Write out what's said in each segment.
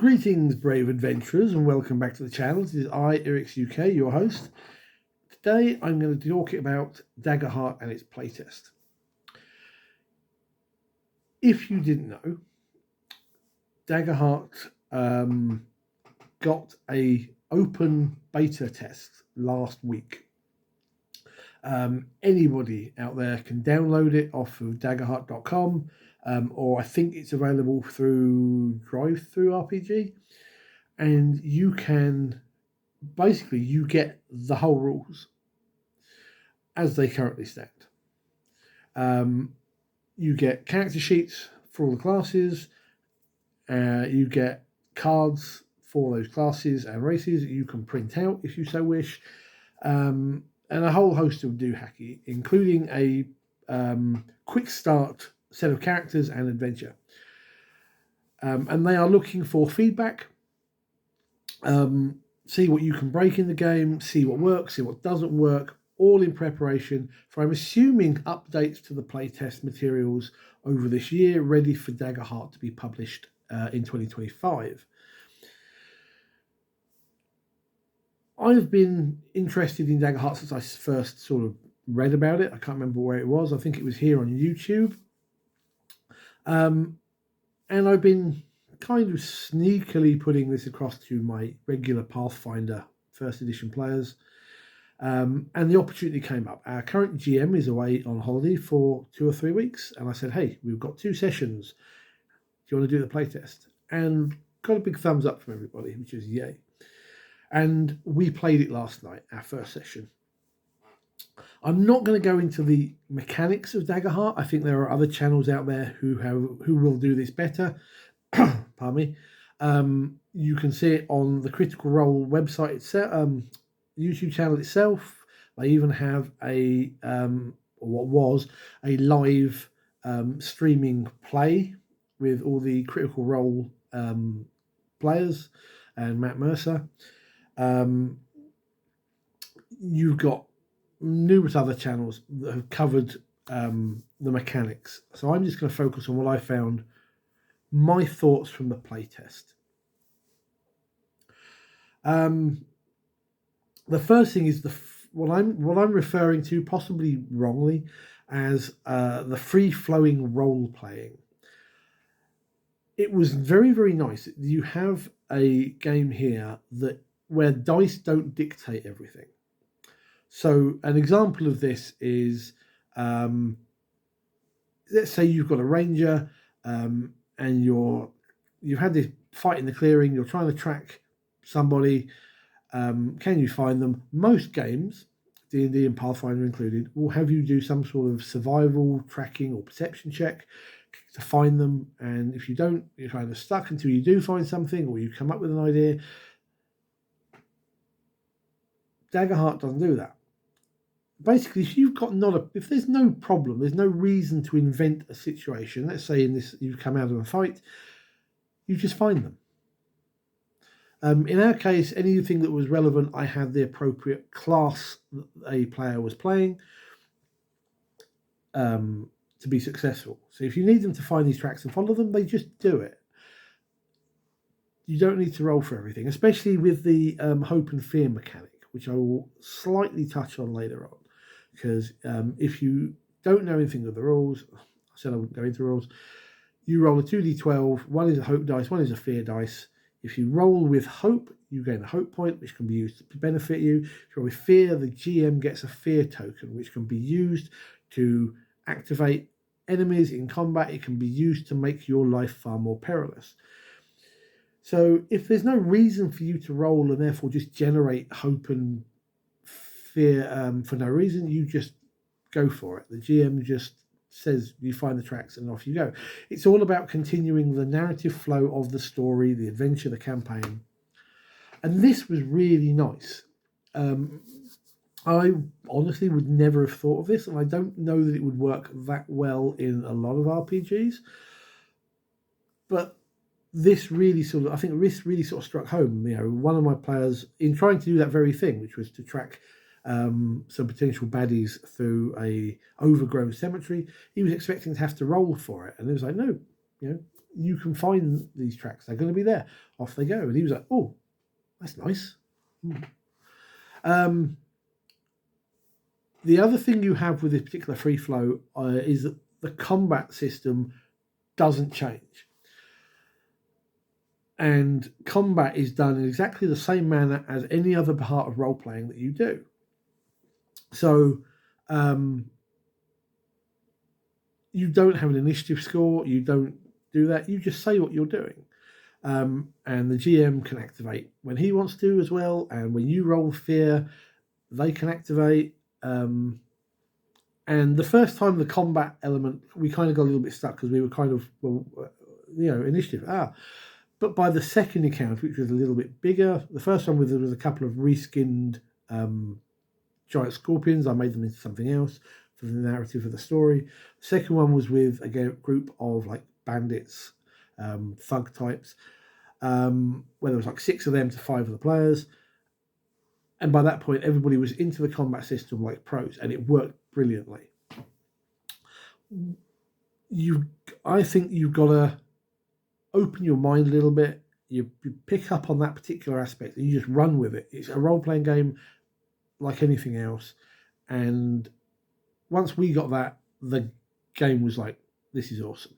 Greetings, brave adventurers, and welcome back to the channel. This is I, Eric's UK, your host. Today I'm going to talk about Daggerheart and its playtest. If you didn't know, Daggerheart got a open beta test last week. Anybody out there can download it off of daggerheart.com, or I think it's available through Drive-Thru RPG, and you can basically you get the whole rules as they currently stand. You get character sheets for all the classes. You get cards for those classes and races that you can print out if you so wish. And a whole host of doohickey, including a quick start set of characters and adventure. And they are looking for feedback. See what you can break in the game, see what works, see what doesn't work, all in preparation for, I'm assuming, updates to the playtest materials over this year, ready for Daggerheart to be published in 2025. I've been interested in Daggerheart since I first sort of read about it. I can't remember where it was. I think it was here on YouTube. And I've been kind of sneakily putting this across to my regular Pathfinder first edition players. And the opportunity came up. Our current GM is away on holiday for 2 or 3 weeks. And I said, hey, we've got 2 sessions. Do you want to do the playtest? And got a big thumbs up from everybody, which is yay. And we played it last night, our first session. I'm not going to go into the mechanics of Daggerheart. I think there are other channels out there who will do this better. Pardon me. You can see it on the Critical Role website itself, YouTube channel itself. They even have a what was a live streaming play with all the Critical Role players and Matt Mercer. You've got numerous other channels that have covered the mechanics. So I'm just going to focus on what I found, my thoughts from the playtest. The first thing is what I'm referring to, possibly wrongly, as the free-flowing role playing. It was very, very nice. You have a game here where dice don't dictate everything. So an example of this is, let's say you've got a ranger, and you've had this fight in the clearing. You're trying to track somebody. Can you find them? Most games, D&D and Pathfinder included, will have you do some sort of survival, tracking, or perception check to find them. And if you don't, you're kind of stuck until you do find something or you come up with an idea. Daggerheart doesn't do that. Basically, if there's no problem, there's no reason to invent a situation. Let's say in this, you've come out of a fight, you just find them. In our case, anything that was relevant, I had the appropriate class that a player was playing to be successful. So if you need them to find these tracks and follow them, they just do it. You don't need to roll for everything, especially with the hope and fear mechanic, which I will slightly touch on later on. Because if you don't know anything of the rules, I said I wouldn't go into rules, you roll a 2d12, one is a hope dice, one is a fear dice. If you roll with hope, you gain a hope point, which can be used to benefit you. If you roll with fear, the GM gets a fear token, which can be used to activate enemies in combat. It can be used to make your life far more perilous. So if there's no reason for you to roll and therefore just generate hope and fear for no reason, you just go for it. The GM just says you find the tracks and off you go. It's all about continuing the narrative flow of the story, the adventure, the campaign. And this was really nice. I honestly would never have thought of this, and I don't know that it would work that well in a lot of RPGs. But this really sort of struck home. You know, one of my players, in trying to do that very thing, which was to track some potential baddies through a overgrown cemetery, he was expecting to have to roll for it, and it was like, no, you can find these tracks. They're going to be there. Off they go. And he was like, oh, that's nice. The other thing you have with this particular free flow is that the combat system doesn't change. And combat is done in exactly the same manner as any other part of role playing that you do. So you don't have an initiative score. You don't do that. You just say what you're doing. And the GM can activate when he wants to as well. And when you roll fear, they can activate. And the first time the combat element, we kind of got a little bit stuck because we were kind of, initiative. But by the second account, which was a little bit bigger, the first one was a couple of reskinned giant scorpions. I made them into something else for the narrative of the story. The second one was with a group of like bandits, thug types, where there was like 6 of them to 5 of the players. And by that point, everybody was into the combat system like pros, and it worked brilliantly. I think you've got to open your mind a little bit. You pick up on that particular aspect and you just run with it. It's a role-playing game like anything else. And once we got that, the game was like, this is awesome.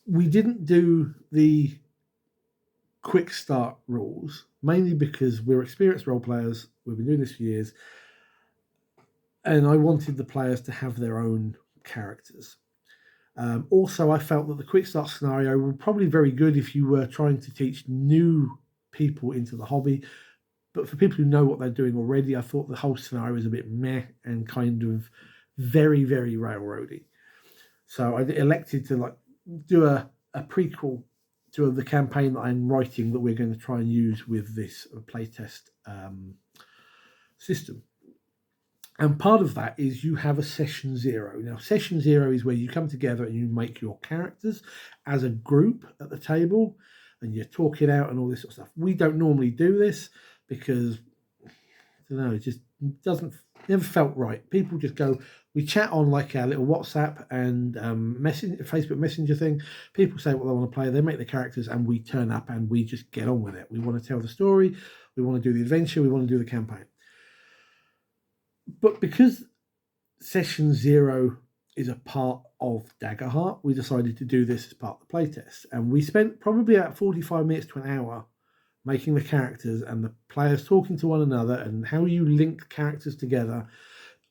We didn't do the quick start rules, mainly because we're experienced role players. We've been doing this for years. And I wanted the players to have their own characters. Also, I felt that the quick start scenario would probably be very good if you were trying to teach new people into the hobby. But for people who know what they're doing already, I thought the whole scenario was a bit meh and kind of very, very railroady. So I elected to do a prequel to the campaign that I'm writing that we're going to try and use with this playtest system. And part of that is you have a session 0. Now, session 0 is where you come together and you make your characters as a group at the table and you talk it out and all this sort of stuff. We don't normally do this because, I don't know, it just never felt right. People just go, we chat on like our little WhatsApp and Facebook Messenger thing. People say what they want to play, they make the characters, and we turn up and we just get on with it. We want to tell the story, we want to do the adventure, we want to do the campaign. But because session 0 is a part of Daggerheart, we decided to do this as part of the playtest. And we spent probably about 45 minutes to an hour making the characters and the players talking to one another and how you link characters together.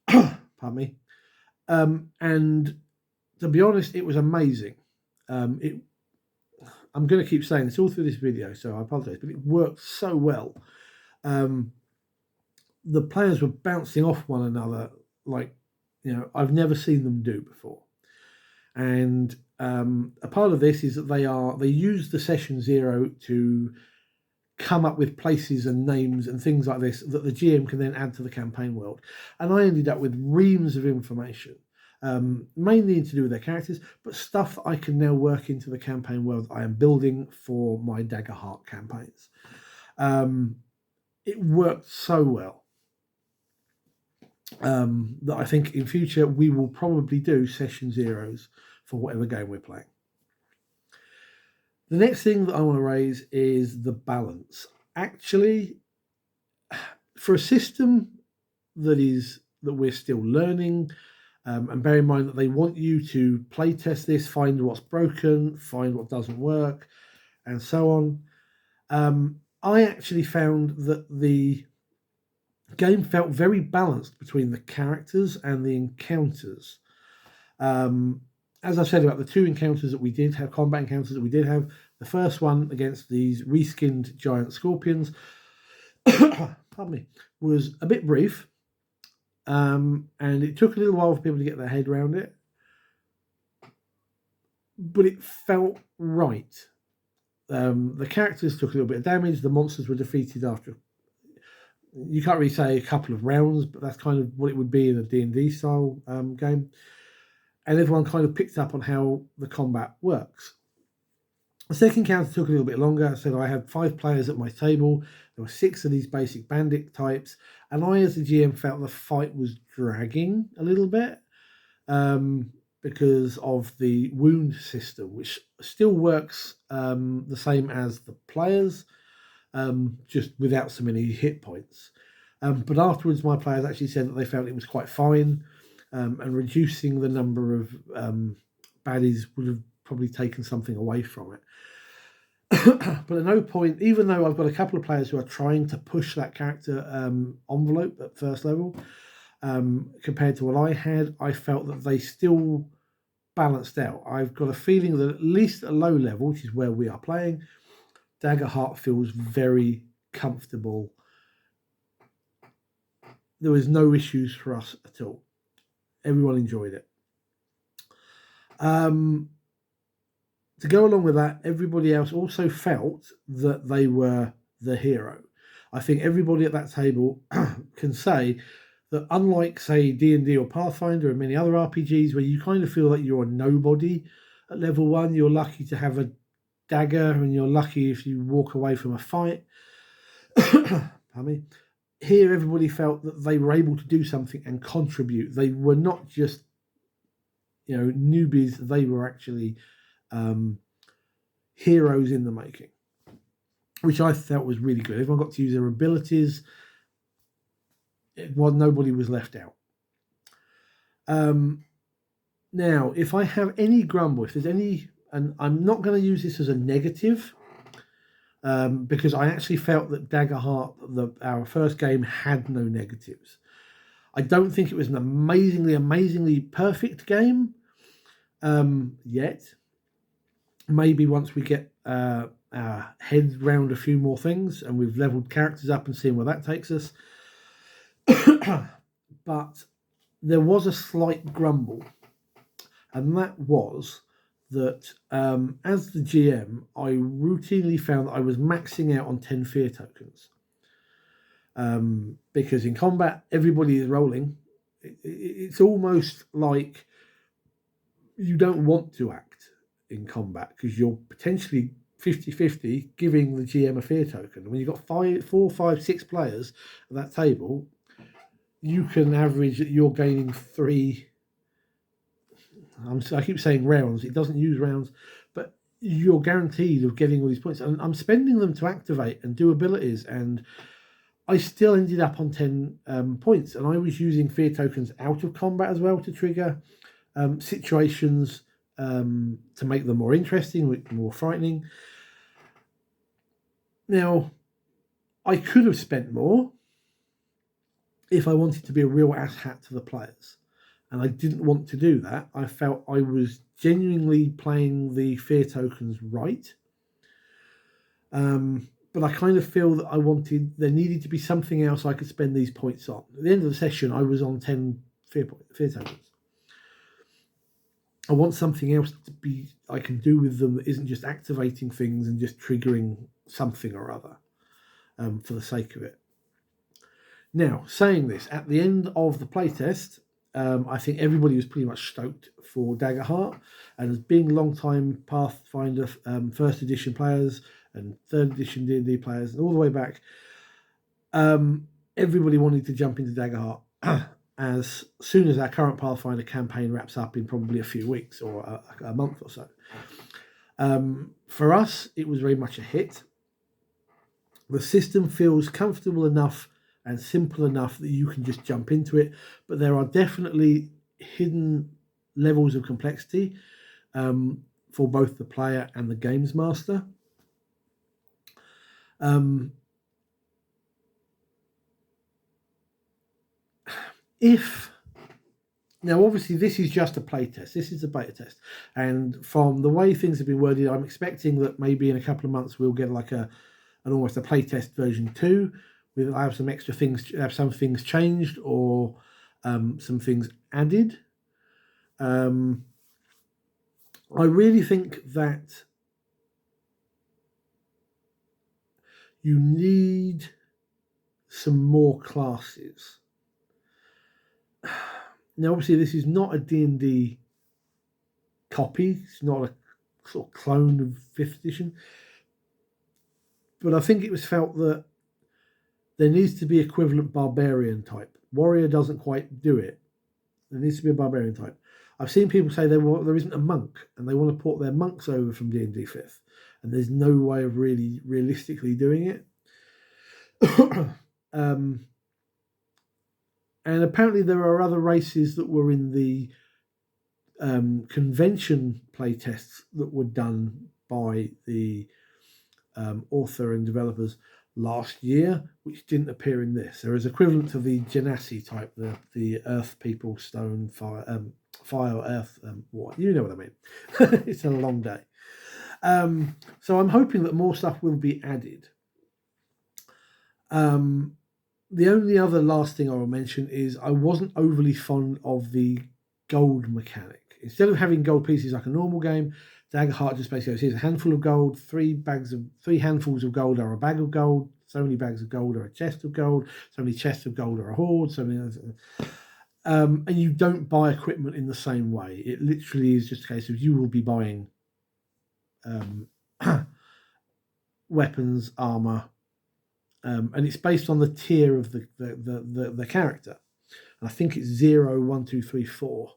Pardon me. And to be honest, it was amazing. I'm going to keep saying this all through this video, so I apologize, but it worked so well. The players were bouncing off one another like, I've never seen them do before. And a part of this is that they use the session 0 to come up with places and names and things like this that the GM can then add to the campaign world. And I ended up with reams of information, mainly to do with their characters, but stuff that I can now work into the campaign world I am building for my Daggerheart campaigns. It worked so well that I think in future we will probably do session 0s for whatever game we're playing. The next thing that I want to raise is the balance. Actually, for a system that we're still learning, and bear in mind that they want you to play test this, find what's broken, find what doesn't work, and so on. I actually found that the game felt very balanced between the characters and the encounters. As I've said about the 2 encounters that we did have, combat encounters that we did have, the first one against these reskinned giant scorpions, pardon me, was a bit brief, and it took a little while for people to get their head around it, but it felt right. The characters took a little bit of damage, the monsters were defeated after, you can't really say a couple of rounds, but that's kind of what it would be in a D&D style game. And everyone kind of picked up on how the combat works. The second encounter took a little bit longer. So I had 5 players at my table. There were 6 of these basic bandit types. And I, as the GM, felt the fight was dragging a little bit. because of the wound system, which still works the same as the players, just without so many hit points. But afterwards, my players actually said that they felt it was quite fine, and reducing the number of baddies would have probably taken something away from it. But at no point, even though I've got a couple of players who are trying to push that character envelope at first level, compared to what I had, I felt that they still balanced out. I've got a feeling that at least at a low level, which is where we are playing, Daggerheart feels very comfortable. There was no issues for us at all. Everyone enjoyed it. To go along with that, everybody else also felt that they were the hero. I think everybody at that table can say that, unlike, say, D&D or Pathfinder and many other RPGs where you kind of feel like you're a nobody at level 1, you're lucky to have a dagger and you're lucky if you walk away from a fight. Pardon me. Here, everybody felt that they were able to do something and contribute. They were not just, newbies. They were actually heroes in the making, which I felt was really good. Everyone got to use their abilities. Nobody was left out. Now, if I have any grumble, if there's any, and I'm not going to use this as a negative, because I actually felt that Daggerheart, our first game, had no negatives. I don't think it was an amazingly perfect game yet. Maybe once we get our heads round a few more things and we've leveled characters up and seen where that takes us. But there was a slight grumble, and that was that as the GM, I routinely found that I was maxing out on 10 fear tokens. Because in combat, everybody is rolling. It's almost like you don't want to act in combat because you're potentially 50-50 giving the GM a fear token. When you've got 4, 5, 6 players at that table, you can average that you're gaining 3. I keep saying rounds. It doesn't use rounds, but you're guaranteed of getting all these points. And I'm spending them to activate and do abilities, and I still ended up on 10 points. And I was using fear tokens out of combat as well to trigger situations to make them more interesting, more frightening. Now, I could have spent more if I wanted to be a real asshat to the players. And I didn't want to do that. I felt I was genuinely playing the fear tokens right. But I kind of feel that there needed to be something else I could spend these points on. At the end of the session, I was on 10 fear tokens. I want something else I can do with them that isn't just activating things and just triggering something or other for the sake of it. Now, saying this, at the end of the playtest, I think everybody was pretty much stoked for Daggerheart, and as being long-time Pathfinder first edition players and third edition D&D players and all the way back, everybody wanted to jump into Daggerheart as soon as our current Pathfinder campaign wraps up in probably a few weeks or a month or so. For us, it was very much a hit. The system feels comfortable enough and simple enough that you can just jump into it, but there are definitely hidden levels of complexity for both the player and the games master. Now, obviously, this is just a playtest. This is a beta test, and from the way things have been worded, I'm expecting that maybe in a couple of months we'll get like almost a playtest version 2. I have some extra things, have some things changed or some things added. I really think that you need some more classes. Now, obviously, this is not a D&D copy. It's not a sort of clone of 5th edition. But I think it was felt that there needs to be equivalent barbarian type. Warrior doesn't quite do it. There needs to be a barbarian type. I've seen people say there isn't a monk, and they want to port their monks over from D&D 5th, and there's no way of really realistically doing it. And apparently there are other races that were in the convention playtests that were done by the author and developers last year, which didn't appear in this. There is equivalent to the Genasi type, the Earth People, Stone, Fire, Earth, Water. You know what I mean. It's a long day. So I'm hoping that more stuff will be added. The only other last thing I will mention is I wasn't overly fond of the gold mechanic. Instead of having gold pieces like a normal game, Daggerheart just basically goes, here's a handful of gold, three handfuls of gold are a bag of gold, so many bags of gold are a chest of gold, so many chests of gold are a hoard, so many and you don't buy equipment in the same way. It literally is just a case of you will be buying weapons, armor, and it's based on the tier of the character. And I think it's 0, 1, 2, 3, 4.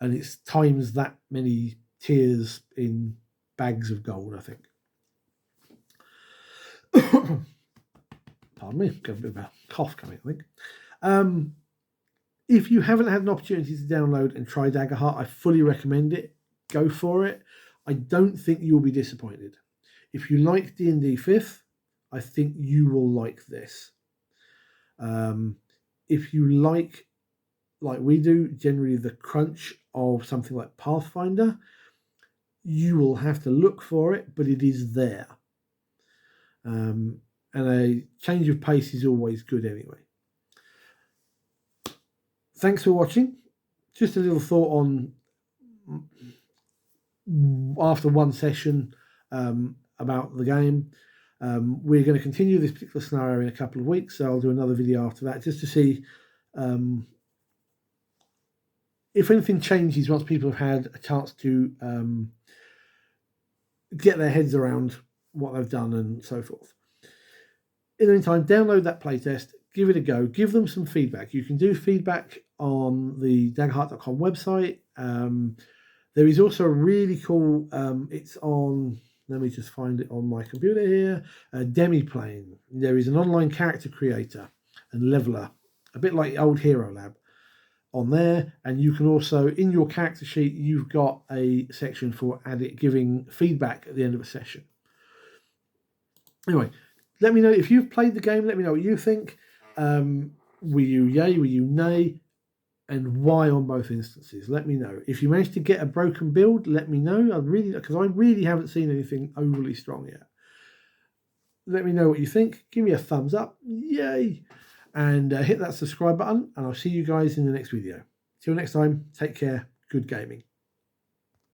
And it's times that many tiers in bags of gold, I think. Pardon me, got a bit of a cough coming, I think. If you haven't had an opportunity to download and try Daggerheart, I fully recommend it. Go for it. I don't think you'll be disappointed. If you like D&D 5th, I think you will like this. If you like we do, generally the crunch of something like Pathfinder, you will have to look for it, but it is there. And a change of pace is always good anyway. Thanks for watching. Just a little thought on, after one session, about the game. We're going to continue this particular scenario in a couple of weeks, so I'll do another video after that just to see if anything changes once people have had a chance to get their heads around what they've done and so forth. In the meantime, download that playtest, give it a go, give them some feedback. You can do feedback on the daggerheart.com website. There is also a really cool, it's on, let me just find it on my computer here, Demiplane. There is an online character creator and leveler, a bit like old Hero Lab, on there. And you can also, in your character sheet, you've got a section for giving feedback at the end of a session. Anyway, let me know if you've played the game. Let me know what you think. Were you yay? Were you nay? And why on both instances? Let me know. If you managed to get a broken build, let me know. Because I really haven't seen anything overly strong yet. Let me know what you think. Give me a thumbs up. Yay! And hit that subscribe button. And I'll see you guys in the next video. Till next time, take care. Good gaming.